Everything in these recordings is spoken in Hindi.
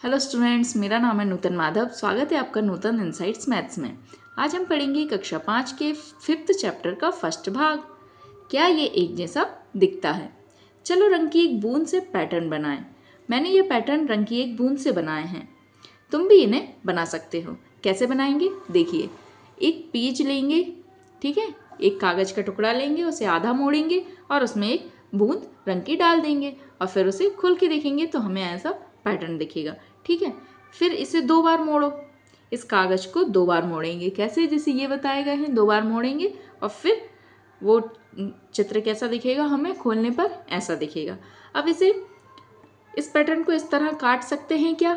हेलो स्टूडेंट्स, मेरा नाम है नूतन माधव। स्वागत है आपका नूतन इनसाइट्स मैथ्स में। आज हम पढ़ेंगे कक्षा 5 के 5th चैप्टर का फर्स्ट भाग। क्या ये एक जैसा दिखता है? चलो रंग की एक बूंद से पैटर्न बनाएं। मैंने ये पैटर्न रंग की एक बूंद से बनाए हैं। तुम भी इन्हें बना सकते हो। कैसे बनाएंगे देखिए। एक पेज लेंगे, ठीक है, एक कागज़ का टुकड़ा लेंगे, उसे आधा मोड़ेंगे और उसमें एक बूंद रंग की डाल देंगे और फिर उसे खोल के देखेंगे तो हमें ऐसा पैटर्न दिखेगा। ठीक है, फिर इसे 2 बार मोड़ो। इस कागज़ को 2 बार मोड़ेंगे। कैसे? जैसे ये बताए गए हैं, 2 बार मोड़ेंगे और फिर वो चित्र कैसा दिखेगा, हमें खोलने पर ऐसा दिखेगा। अब इस पैटर्न को इस तरह काट सकते हैं क्या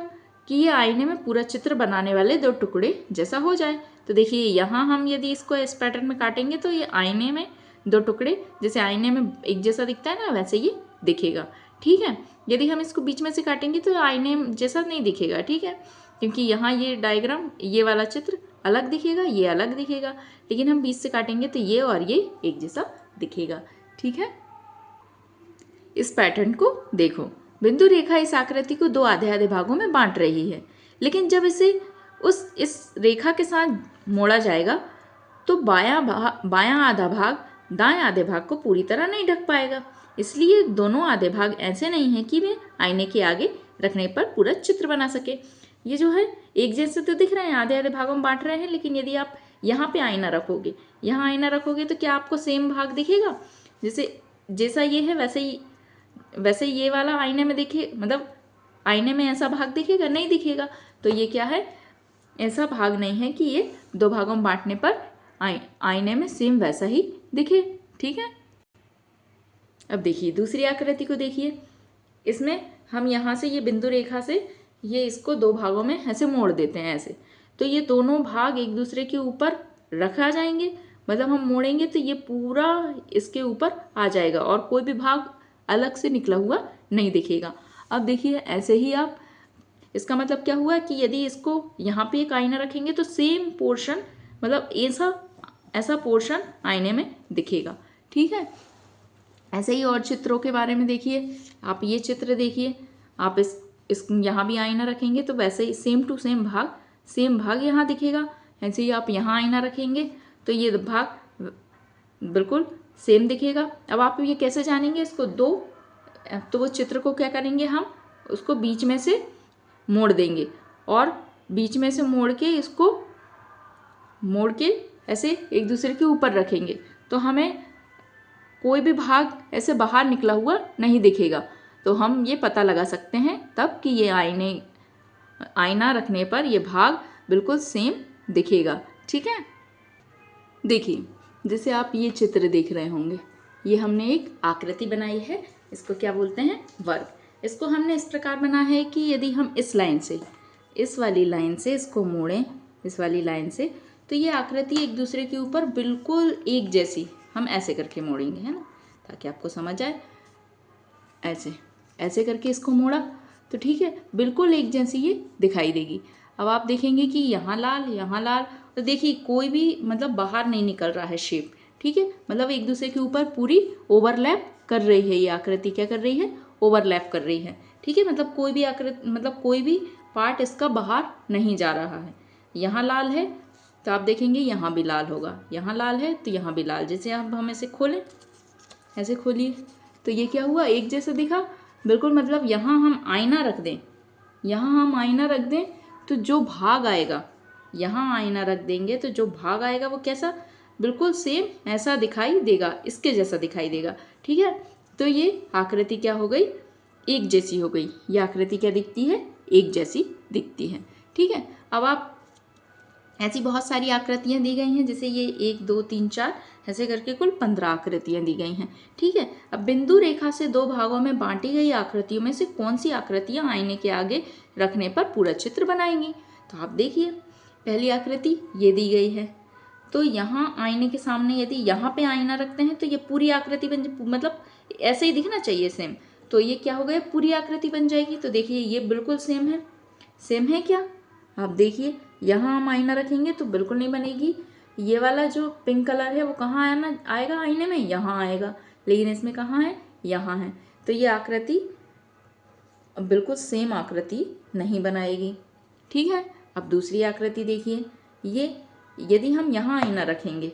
कि ये आईने में पूरा चित्र बनाने वाले 2 टुकड़े जैसा हो जाए। तो देखिए यहाँ हम यदि इसको इस पैटर्न में काटेंगे तो ये आईने में 2 टुकड़े जैसे आईने में एक जैसा दिखता है ना, वैसे ये दिखेगा। ठीक है, यदि हम इसको बीच में से काटेंगे तो आईने जैसा नहीं दिखेगा। ठीक है, क्योंकि यहाँ ये डायग्राम, ये वाला चित्र अलग दिखेगा, ये अलग दिखेगा, लेकिन हम बीच से काटेंगे तो ये और ये एक जैसा दिखेगा। ठीक है, इस पैटर्न को देखो। बिंदु रेखा इस आकृति को 2 आधे आधे भागों में बांट रही है, लेकिन जब इसे इस रेखा के साथ मोड़ा जाएगा तो बायां आधा भाग दाएं आधे भाग को पूरी तरह नहीं ढक पाएगा। इसलिए दोनों आधे भाग ऐसे नहीं हैं कि वे आईने के आगे रखने पर पूरा चित्र बना सके। ये जो है एक जैसे तो दिख रहे हैं, आधे आधे भागों में बांट रहे हैं, लेकिन यदि आप यहाँ पे आईना रखोगे, यहाँ आईना रखोगे तो क्या आपको सेम भाग दिखेगा? जैसा ये है वैसे ये वाला आईने में दिखे, मतलब आईने में ऐसा भाग दिखेगा? नहीं दिखेगा। तो ये क्या है? ऐसा भाग नहीं है कि ये 2 भागों में बांटने पर आईने में सेम वैसा ही दिखे। ठीक है, अब देखिए दूसरी आकृति को देखिए। इसमें हम यहाँ से ये बिंदु रेखा से ये इसको 2 भागों में ऐसे मोड़ देते हैं ऐसे, तो ये दोनों भाग एक दूसरे के ऊपर रखा जाएंगे। मतलब हम मोड़ेंगे तो ये पूरा इसके ऊपर आ जाएगा और कोई भी भाग अलग से निकला हुआ नहीं दिखेगा। अब देखिए ऐसे ही आप, इसका मतलब क्या हुआ कि यदि इसको यहाँ पे एक आईना रखेंगे तो सेम पोर्शन, मतलब ऐसा पोर्शन आईने में दिखेगा। ठीक है, ऐसे ही और चित्रों के बारे में देखिए। आप ये चित्र देखिए, आप इस यहाँ भी आईना रखेंगे तो वैसे ही सेम टू सेम भाग यहाँ दिखेगा। ऐसे ही आप यहाँ आईना रखेंगे तो ये भाग बिल्कुल सेम दिखेगा। अब आप ये कैसे जानेंगे इसको? तो वो चित्र को क्या करेंगे, हम उसको बीच में से मोड़ देंगे और बीच में से मोड़ के ऐसे एक दूसरे के ऊपर रखेंगे तो हमें कोई भी भाग ऐसे बाहर निकला हुआ नहीं दिखेगा। तो हम ये पता लगा सकते हैं तब कि ये आईना रखने पर ये भाग बिल्कुल सेम दिखेगा। ठीक है, देखिए जैसे आप ये चित्र देख रहे होंगे, ये हमने एक आकृति बनाई है। इसको क्या बोलते हैं? वर्ग। इसको हमने इस प्रकार बना है कि यदि हम इस वाली लाइन से इसको मोड़ें, इस वाली लाइन से, तो ये आकृति एक दूसरे के ऊपर बिल्कुल एक जैसी हम ऐसे करके मोड़ेंगे, है ना, ताकि आपको समझ आए। ऐसे करके इसको मोड़ा तो ठीक है, बिल्कुल एक जैसी ये दिखाई देगी। अब आप देखेंगे कि यहाँ लाल, तो देखिए कोई भी मतलब बाहर नहीं निकल रहा है शेप। ठीक है, मतलब एक दूसरे के ऊपर पूरी ओवरलैप कर रही है। ये आकृति क्या कर रही है? ओवरलैप कर रही है। ठीक है, मतलब कोई भी पार्ट इसका बाहर नहीं जा रहा है। यहाँ लाल है तो आप देखेंगे यहाँ भी लाल होगा, यहाँ लाल है तो यहाँ भी लाल। जैसे अब हम इसे खोलें, ऐसे खोलिए तो ये क्या हुआ? एक जैसा दिखा बिल्कुल। मतलब यहाँ हम आईना रख दें तो जो भाग आएगा, यहाँ आईना रख देंगे तो जो भाग आएगा वो कैसा? बिल्कुल सेम ऐसा दिखाई देगा, इसके जैसा दिखाई देगा। ठीक है, तो ये आकृति क्या हो गई? एक जैसी हो गई। ये आकृति क्या दिखती है? एक जैसी दिखती है। ठीक है, अब आप ऐसी बहुत सारी आकृतियाँ दी गई हैं, जैसे ये 1 2 3 4 ऐसे करके कुल 15 आकृतियाँ दी गई हैं। ठीक है, अब बिंदु रेखा से 2 भागों में बांटी गई आकृतियों में से कौन सी आकृतियाँ आईने के आगे रखने पर पूरा चित्र बनाएंगी? तो आप देखिए, पहली आकृति ये दी गई है, तो यहाँ आईने के सामने यदि यहाँ पे आईना रखते हैं तो ये पूरी आकृति मतलब ऐसे ही दिखना चाहिए सेम। तो ये क्या हो गया? पूरी आकृति बन जाएगी। तो देखिए ये बिल्कुल सेम है क्या? आप देखिए यहाँ हम आईना रखेंगे तो बिल्कुल नहीं बनेगी। ये वाला जो पिंक कलर है वो कहाँ आएगा आईने में? यहाँ आएगा, लेकिन इसमें कहाँ है? यहाँ है। तो ये आकृति बिल्कुल सेम आकृति नहीं बनाएगी। ठीक है, अब दूसरी आकृति देखिए। ये यदि हम यहाँ आईना रखेंगे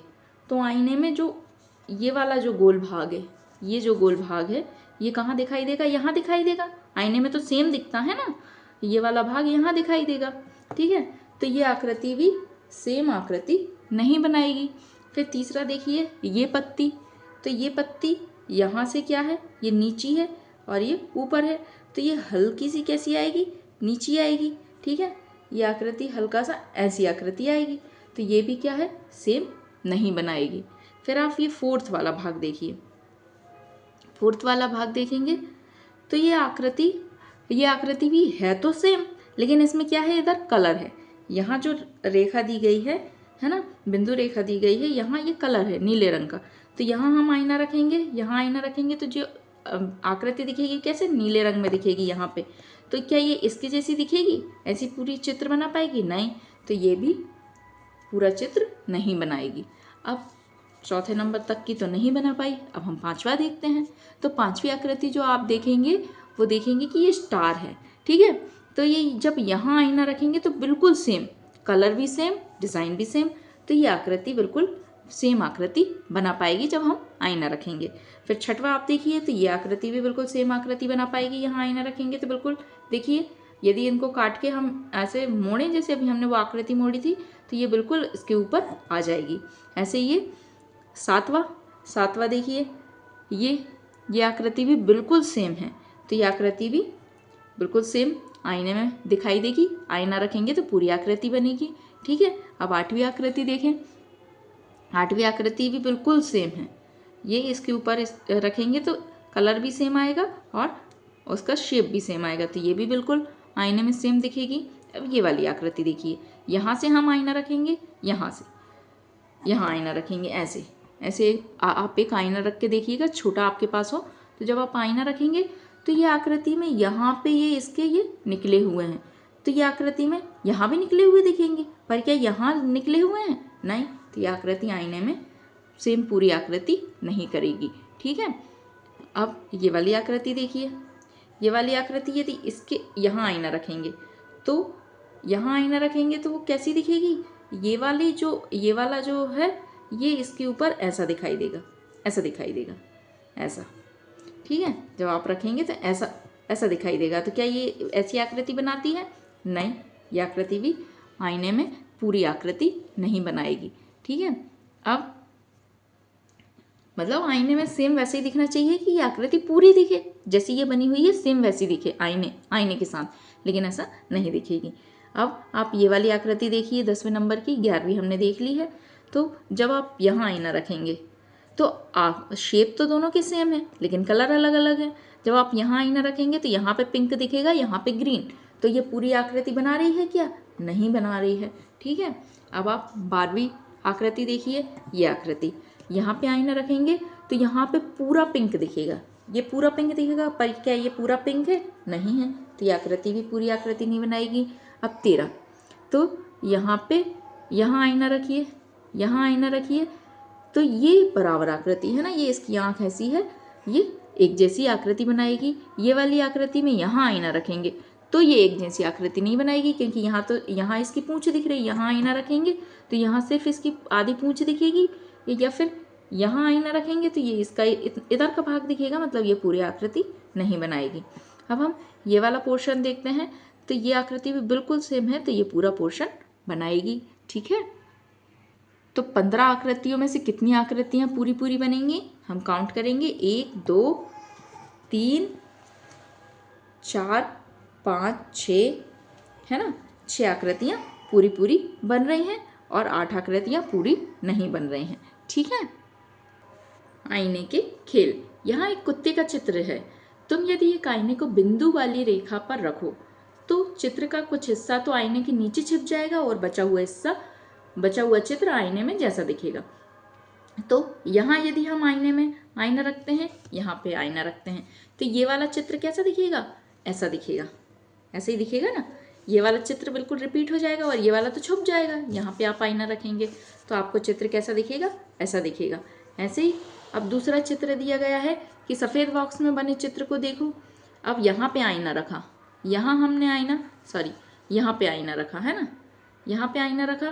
तो आईने में जो ये वाला जो गोल भाग है, ये जो गोल भाग है ये कहाँ दिखाई देगा? यहाँ दिखाई देगा। आईने में तो सेम दिखता है ना, ये वाला भाग यहाँ दिखाई देगा। ठीक है, तो ये आकृति भी सेम आकृति नहीं बनाएगी। फिर तीसरा देखिए, ये पत्ती, तो ये पत्ती यहाँ से क्या है? ये नीची है और ये ऊपर है, तो ये हल्की सी कैसी आएगी? नीची आएगी। ठीक है, ये आकृति हल्का सा ऐसी आकृति आएगी, तो ये भी क्या है? सेम नहीं बनाएगी। फिर आप ये फोर्थ वाला भाग देखिए। फोर्थ वाला भाग देखेंगे तो ये आकृति भी है तो सेम, लेकिन इसमें क्या है? इधर कलर है। यहाँ जो रेखा दी गई है ना, बिंदु रेखा दी गई है, यहाँ ये कलर है नीले रंग का। तो यहाँ हम आईना रखेंगे, यहाँ आईना रखेंगे तो जो आकृति दिखेगी कैसे? नीले रंग में दिखेगी यहाँ पे। तो क्या ये इसके जैसी दिखेगी? ऐसी पूरी चित्र बना पाएगी? नहीं, तो ये भी पूरा चित्र नहीं बनाएगी। अब चौथे नंबर तक की तो नहीं बना पाई, अब हम पांचवा देखते हैं। तो पांचवी आकृति जो आप देखेंगे वो देखेंगे कि ये स्टार है। ठीक है, तो ये जब यहाँ आईना रखेंगे तो बिल्कुल सेम, कलर भी सेम, डिज़ाइन भी सेम, तो ये आकृति बिल्कुल सेम आकृति बना पाएगी जब हम आईना रखेंगे। फिर छठवा आप देखिए, तो ये आकृति भी बिल्कुल सेम आकृति बना पाएगी यहाँ आईना रखेंगे तो बिल्कुल। देखिए, यदि इनको काट के हम ऐसे मोड़ें, जैसे अभी हमने वो आकृति मोड़ी थी, तो ये बिल्कुल इसके ऊपर आ जाएगी। ऐसे ये सातवां देखिए, ये आकृति भी बिल्कुल सेम है, तो ये आकृति भी बिल्कुल सेम आईने में दिखाई देगी। आईना रखेंगे तो पूरी आकृति बनेगी। ठीक है, अब आठवीं आकृति देखें। आठवीं आकृति भी बिल्कुल सेम है, ये इसके ऊपर रखेंगे तो कलर भी सेम आएगा और उसका शेप भी सेम आएगा, तो ये भी बिल्कुल आईने में सेम दिखेगी। अब ये वाली आकृति देखिए, यहाँ से हम आईना रखेंगे, यहाँ से यहाँ आईना रखेंगे, ऐसे आप एक आईना रख के देखिएगा, छोटा आपके पास हो, तो जब आप आईना रखेंगे तो ये आकृति में यहाँ पे ये निकले हुए हैं, तो ये आकृति में यहाँ भी निकले हुए दिखेंगे, पर क्या यहाँ निकले हुए हैं? नहीं, तो ये आकृति आईने में सेम पूरी आकृति नहीं करेगी। ठीक है, अब ये वाली आकृति देखिए। ये वाली आकृति यदि इसके यहाँ आईना रखेंगे तो यहाँ आईना रखेंगे तो वो कैसी दिखेगी? ये वाला जो है ये इसके ऊपर ऐसा दिखाई देगा, ऐसा दिखाई देगा, ऐसा। ठीक है, जब आप रखेंगे तो ऐसा दिखाई देगा। तो क्या ये ऐसी आकृति बनाती है? नहीं, ये आकृति भी आईने में पूरी आकृति नहीं बनाएगी। ठीक है, अब मतलब आईने में सेम वैसे ही दिखना चाहिए कि ये आकृति पूरी दिखे, जैसी ये बनी हुई है सेम वैसी दिखे आईने के साथ, लेकिन ऐसा नहीं दिखेगी। अब आप ये वाली आकृति देखिए, 10वें नंबर की, 11वीं हमने देख ली है। तो जब आप यहाँ आईना रखेंगे तो शेप तो दोनों के सेम है, लेकिन कलर अलग अलग है। जब आप यहाँ आईना रखेंगे तो यहाँ पे पिंक दिखेगा, यहाँ पे ग्रीन, तो ये पूरी आकृति बना रही है क्या? नहीं बना रही है। ठीक है, अब आप 12वीं आकृति देखिए। ये आकृति यहाँ पे आईना रखेंगे तो यहाँ पे पूरा पिंक दिखेगा, ये पूरा पिंक दिखेगा, पर क्या ये पूरा पिंक है? नहीं है, तो ये आकृति भी पूरी आकृति नहीं बनाएगी। अब 13, तो यहाँ आईना रखिए, यहाँ आईना रखिए, तो ये बराबर आकृति है ना, ये इसकी आँख ऐसी है, ये एक जैसी आकृति बनाएगी। ये वाली आकृति में यहाँ आईना रखेंगे तो ये एक जैसी आकृति नहीं बनाएगी, क्योंकि यहाँ इसकी पूंछ दिख रही है। यहाँ आईना रखेंगे तो यहाँ सिर्फ इसकी आधी पूंछ दिखेगी, या फिर यहाँ आईना रखेंगे तो ये इसका इधर का भाग दिखेगा, मतलब ये पूरी आकृति नहीं बनाएगी। अब हम ये वाला पोर्शन देखते हैं, तो ये आकृति भी बिल्कुल सेम है, तो ये पूरा पोर्शन बनाएगी। ठीक है, तो 15 आकृतियों में से कितनी आकृतियाँ पूरी पूरी बनेंगी? हम काउंट करेंगे, 1 2 3 4 5 6, है ना, 6 आकृतियाँ पूरी पूरी बन रही हैं और 8 आकृतियाँ पूरी नहीं बन रही हैं। ठीक है, आईने के खेल। यहाँ एक कुत्ते का चित्र है। तुम यदि एक आईने को बिंदु वाली रेखा पर रखो तो चित्र का कुछ हिस्सा तो आईने के नीचे छिप जाएगा और बचा हुआ चित्र आईने में जैसा दिखेगा। तो यहाँ यदि हम आईने में आईना रखते हैं, यहाँ पे आईना रखते हैं, तो ये वाला चित्र कैसा दिखेगा? ऐसा दिखेगा, ऐसे ही दिखेगा ना। ये वाला चित्र बिल्कुल रिपीट हो जाएगा और ये वाला तो छुप जाएगा। यहाँ पे आप आईना रखेंगे तो आपको चित्र कैसा दिखेगा? ऐसा दिखेगा। ऐसे ही अब दूसरा चित्र दिया गया है कि सफ़ेद बॉक्स में बने चित्र को देखो। अब यहाँ पे आईना रखा यहाँ हमने आईना, सॉरी यहाँ पे आईना रखा है ना, यहाँ पे आईना रखा,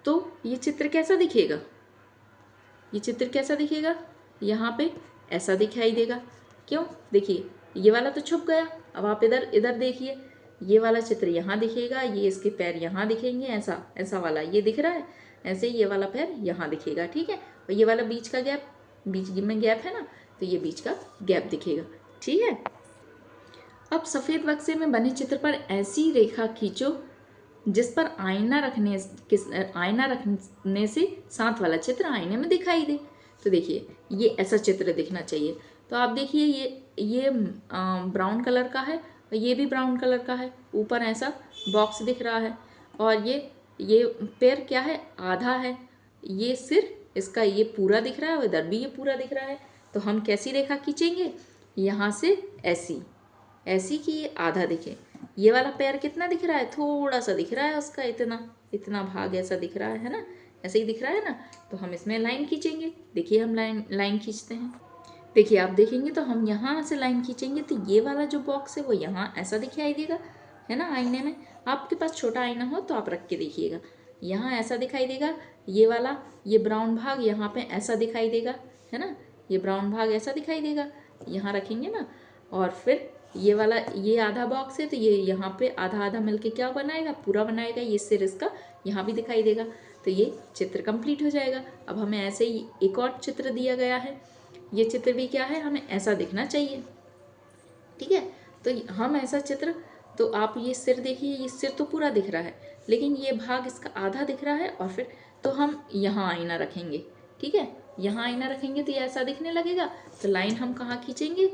तो ये चित्र कैसा दिखेगा, ये चित्र कैसा दिखेगा, यहाँ पे ऐसा दिखाई देगा। क्यों, देखिए ये वाला तो छुप गया। अब आप इधर इधर देखिए, ये वाला चित्र यहाँ दिखेगा, ये इसके पैर यहाँ दिखेंगे, ऐसा ऐसा वाला ये दिख रहा है, ऐसे ही ये वाला पैर यहाँ दिखेगा। ठीक है, और ये वाला बीच का गैप, बीच में गैप है ना, तो ये बीच का गैप दिखेगा। ठीक है, अब सफ़ेद बक्से में बने चित्र पर ऐसी रेखा खींचो जिस पर आईना रखने से साथ वाला चित्र आईने में दिखाई दे। तो देखिए ये ऐसा चित्र दिखना चाहिए। तो आप देखिए ये ब्राउन कलर का है और ये भी ब्राउन कलर का है, ऊपर ऐसा बॉक्स दिख रहा है, और ये पैर क्या है, आधा है, ये सिर इसका ये पूरा दिख रहा है, इधर भी ये पूरा दिख रहा है। तो हम कैसी रेखा खींचेंगे, यहाँ से ऐसी ऐसी कि ये आधा दिखे। ये वाला पैर कितना दिख रहा है, थोड़ा सा दिख रहा है उसका, इतना इतना भाग ऐसा दिख रहा है ना, ऐसे ही दिख रहा है ना। तो हम इसमें लाइन खींचेंगे। देखिए हम लाइन खींचते हैं। देखिए आप देखेंगे तो हम यहाँ से लाइन खींचेंगे तो ये वाला जो बॉक्स है वो यहाँ ऐसा दिखाई देगा, है ना। आईने में आपके पास छोटा आईना हो तो आप रख के देखिएगा, यहाँ ऐसा दिखाई देगा। ये वाला ये ब्राउन भाग यहाँ पे ऐसा दिखाई देगा, है ना, ये ब्राउन भाग ऐसा दिखाई देगा, यहाँ रखेंगे ना। और फिर ये वाला ये आधा बॉक्स है तो ये यहाँ पे आधा आधा मिलके क्या बनाएगा, पूरा बनाएगा। ये सिर इसका यहाँ भी दिखाई देगा, तो ये चित्र कंप्लीट हो जाएगा। अब हमें ऐसे ही एक और चित्र दिया गया है, ये चित्र भी क्या है, हमें ऐसा दिखना चाहिए। ठीक है, तो हम ऐसा चित्र, तो आप ये सिर देखिए, ये सिर तो पूरा दिख रहा है लेकिन ये भाग इसका आधा दिख रहा है। और फिर तो हम यहाँ आईना रखेंगे। ठीक है, यहाँ आईना रखेंगे तो ये ऐसा दिखने लगेगा। तो लाइन हम कहाँ खींचेंगे,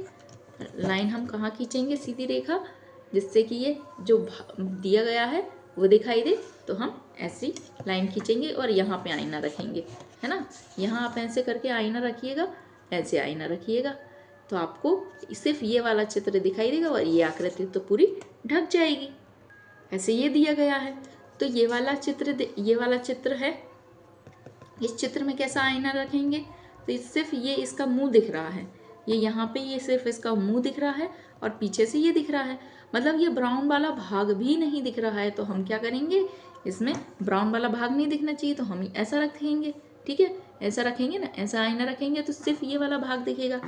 लाइन हम कहाँ खींचेंगे, सीधी रेखा, जिससे कि ये जो दिया गया है वो दिखाई दे। तो हम ऐसी लाइन खींचेंगे और यहाँ पे आईना रखेंगे, है ना। यहाँ आप ऐसे करके आईना रखिएगा, ऐसे आईना रखिएगा, तो आपको सिर्फ ये वाला चित्र दिखाई देगा और ये आकृति तो पूरी ढक जाएगी। ऐसे ये दिया गया है, तो ये वाला चित्र है। इस चित्र में कैसा आईना रखेंगे, तो सिर्फ ये इसका मुंह दिख रहा है, ये यहाँ पे ये सिर्फ इसका मुंह दिख रहा है और पीछे से ये दिख रहा है, मतलब ये ब्राउन वाला भाग भी नहीं दिख रहा है। तो हम क्या करेंगे, इसमें ब्राउन वाला भाग नहीं दिखना चाहिए तो हम ऐसा रखेंगे। ठीक है, ऐसा रखेंगे ना, ऐसा आईना रखेंगे तो सिर्फ ये वाला भाग दिखेगा,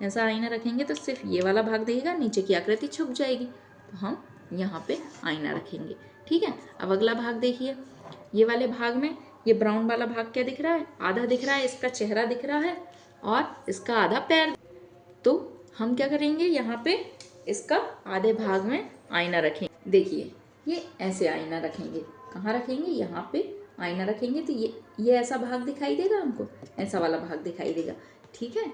ऐसा आईना रखेंगे तो सिर्फ ये वाला भाग दिखेगा, नीचे की आकृति छुप जाएगी। तो हम यहाँ पे आईना रखेंगे। ठीक है, अब अगला भाग देखिए, ये वाले भाग में ये ब्राउन वाला भाग क्या दिख रहा है, आधा दिख रहा है, इसका चेहरा दिख रहा है और इसका आधा पैर। तो हम क्या करेंगे, यहाँ पे इसका आधे भाग में आईना रखेंगे। देखिए ये ऐसे आईना रखेंगे, कहाँ रखेंगे, यहाँ पे आईना रखेंगे तो ये ऐसा भाग दिखाई देगा हमको, ऐसा वाला भाग दिखाई देगा। ठीक है,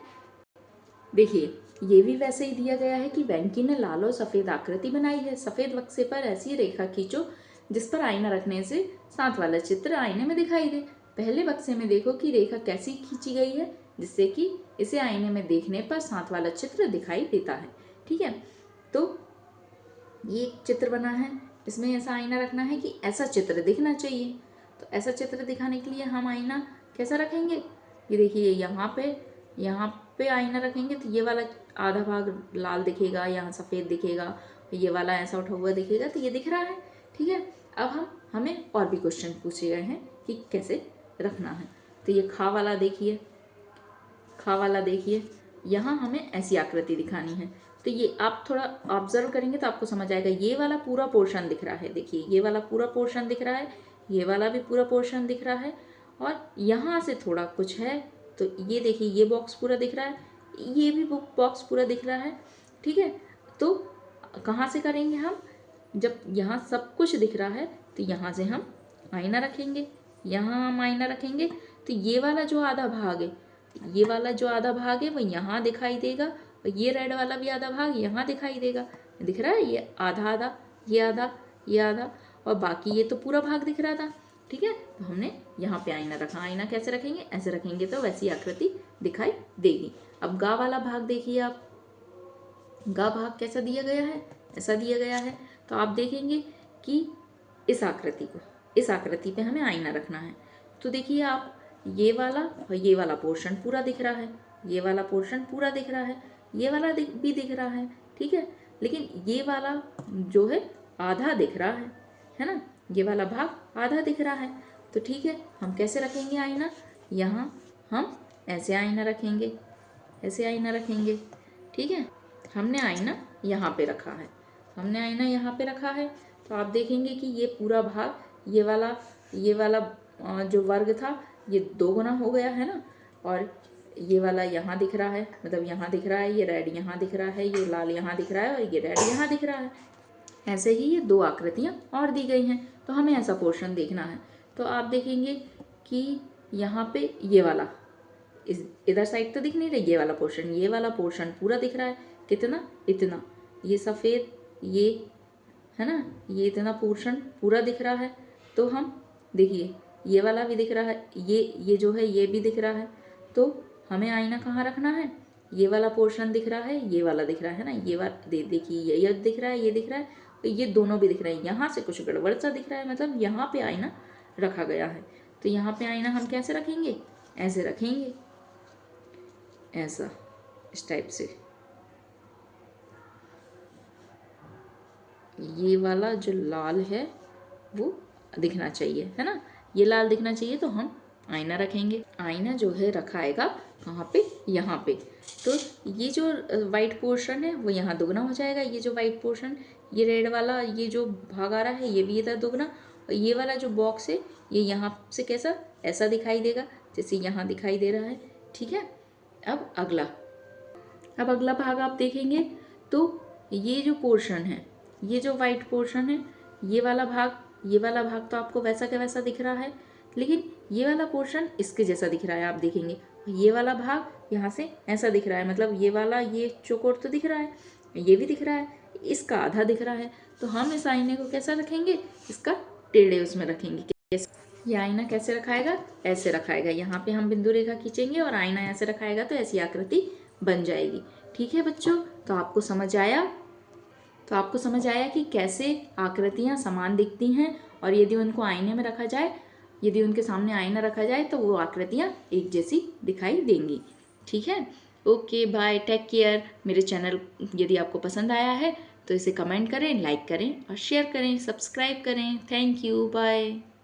देखिए ये भी वैसे ही दिया गया है कि वेंकी ने लाल और सफ़ेद आकृति बनाई है। सफ़ेद बक्से पर ऐसी रेखा खींचो जिस पर आईना रखने से साथ वाला चित्र आईने में दिखाई दे। पहले बक्से में देखो कि रेखा कैसी खींची गई है जिससे कि इसे आईने में देखने पर साथ वाला चित्र दिखाई देता है। ठीक है, तो ये एक चित्र बना है, इसमें ऐसा आईना रखना है कि ऐसा चित्र दिखना चाहिए। तो ऐसा चित्र दिखाने के लिए हम आईना कैसा रखेंगे, ये देखिए यहाँ पे आईना रखेंगे तो ये वाला आधा भाग लाल दिखेगा, यहाँ सफ़ेद दिखेगा, ये वाला ऐसा उठा हुआ दिखेगा, तो ये दिख रहा है। ठीक है, अब हमें और भी क्वेश्चन पूछे गए हैं कि कैसे रखना है। तो ये खा वाला देखिए, यहाँ हमें ऐसी आकृति दिखानी है। तो ये आप थोड़ा ऑब्जर्व करेंगे तो आपको समझ आएगा। ये वाला पूरा पोर्शन दिख रहा है, देखिए ये वाला पूरा पोर्शन दिख रहा है, ये वाला भी पूरा पोर्शन दिख रहा है, और यहाँ से थोड़ा कुछ है तो ये देखिए ये बॉक्स पूरा दिख रहा है, ये भी बॉक्स पूरा दिख रहा है। ठीक है, तो कहाँ से करेंगे हम, जब यहाँ सब कुछ दिख रहा है तो यहाँ से हम आईना रखेंगे, यहाँ हम आईना रखेंगे तो ये वाला जो आधा भाग है वो यहाँ दिखाई देगा, और ये रेड वाला भी आधा भाग यहाँ दिखाई देगा। दिख रहा है, ये आधा आधा, ये आधा और बाकी ये तो पूरा भाग दिख रहा था। ठीक है, तो हमने यहाँ पे आईना रखा। आईना कैसे रखेंगे, ऐसे रखेंगे तो वैसी आकृति दिखाई देगी। अब गा वाला भाग देखिए आप, गा भाग कैसा दिया गया है, ऐसा दिया गया है। तो आप देखेंगे कि इस आकृति पे हमें आईना रखना है। तो देखिए आप ये वाला पोर्शन पूरा दिख रहा है, ये वाला पोर्शन पूरा दिख रहा है, ये वाला भी दिख रहा है। ठीक है, लेकिन ये वाला जो है आधा दिख रहा है ना, ये वाला भाग आधा दिख रहा है। तो ठीक है, हम कैसे रखेंगे आईना, यहाँ हम ऐसे आईना रखेंगे, ऐसे आईना रखेंगे। ठीक है, हमने आईना यहाँ पे रखा है, हमने आईना यहाँ पे रखा है। तो आप देखेंगे कि ये पूरा भाग, ये वाला जो वर्ग था ये 2 गुना हो गया है ना, और ये वाला यहाँ दिख रहा है, मतलब यहाँ दिख रहा है, ये रेड यहाँ दिख रहा है, ये लाल यहाँ दिख रहा है और ये रेड यहाँ दिख रहा है। ऐसे ही ये 2 आकृतियाँ और दी गई हैं, तो हमें ऐसा पोर्शन देखना है। तो आप देखेंगे कि यहाँ पे ये वाला इस इधर साइड तो दिख नहीं रही, ये वाला पोर्शन, ये वाला पोर्शन पूरा दिख रहा है। कितना, इतना, ये सफ़ेद, ये है ना, ये इतना पोर्शन पूरा दिख रहा है। तो हम देखिए ये वाला भी दिख रहा है, ये जो है ये भी दिख रहा है। तो हमें आईना कहाँ रखना है, ये वाला पोर्शन दिख रहा है, ये वाला दिख रहा है ना, ये वाला देखिए ये दिख रहा है, ये दिख रहा है, ये दोनों भी दिख रहे हैं। यहाँ से कुछ गड़बड़ सा दिख रहा है, मतलब यहाँ पे आईना रखा गया है। तो यहाँ पे आईना हम कैसे रखेंगे, ऐसे रखेंगे, ऐसा, इस टाइप से। ये वाला जो लाल है वो दिखना चाहिए, है ना, ये लाल दिखना चाहिए। तो हम आईना रखेंगे, आईना जो है रखाएगा कहाँ पे, यहाँ पे। तो ये जो वाइट पोर्शन है वो यहाँ दुगना हो जाएगा, ये जो वाइट पोर्शन, ये रेड वाला ये जो भाग आ रहा है ये भी इधर दुगना, और ये वाला जो बॉक्स है ये यहाँ से कैसा, ऐसा दिखाई देगा जैसे यहाँ दिखाई दे रहा है। ठीक है, अब अगला भाग आप देखेंगे तो ये जो पोर्शन है, ये जो वाइट पोर्शन है, ये वाला भाग तो आपको वैसा का वैसा दिख रहा है, लेकिन ये वाला पोर्शन इसके जैसा दिख रहा है। आप देखेंगे ये वाला भाग यहाँ से ऐसा दिख रहा है, मतलब ये वाला ये चौकोर तो दिख रहा है, ये भी दिख रहा है, इसका आधा दिख रहा है। तो हम इस आईने को कैसा रखेंगे, इसका टेढ़े उसमें रखेंगे। ये आईना कैसे रखाएगा, ऐसे रखाएगा, यहाँ पे हम बिंदु रेखा खींचेंगे और आईना ऐसे रखाएगा तो ऐसी आकृति बन जाएगी। ठीक है बच्चों, तो आपको समझ आया कि कैसे आकृतियाँ समान दिखती हैं, और यदि उनको आईने में रखा जाए, यदि उनके सामने आईना रखा जाए तो वो आकृतियाँ एक जैसी दिखाई देंगी। ठीक है, ओके बाय, टेक केयर। मेरे चैनल यदि आपको पसंद आया है तो इसे कमेंट करें, लाइक करें और शेयर करें, सब्सक्राइब करें। Thank you, bye.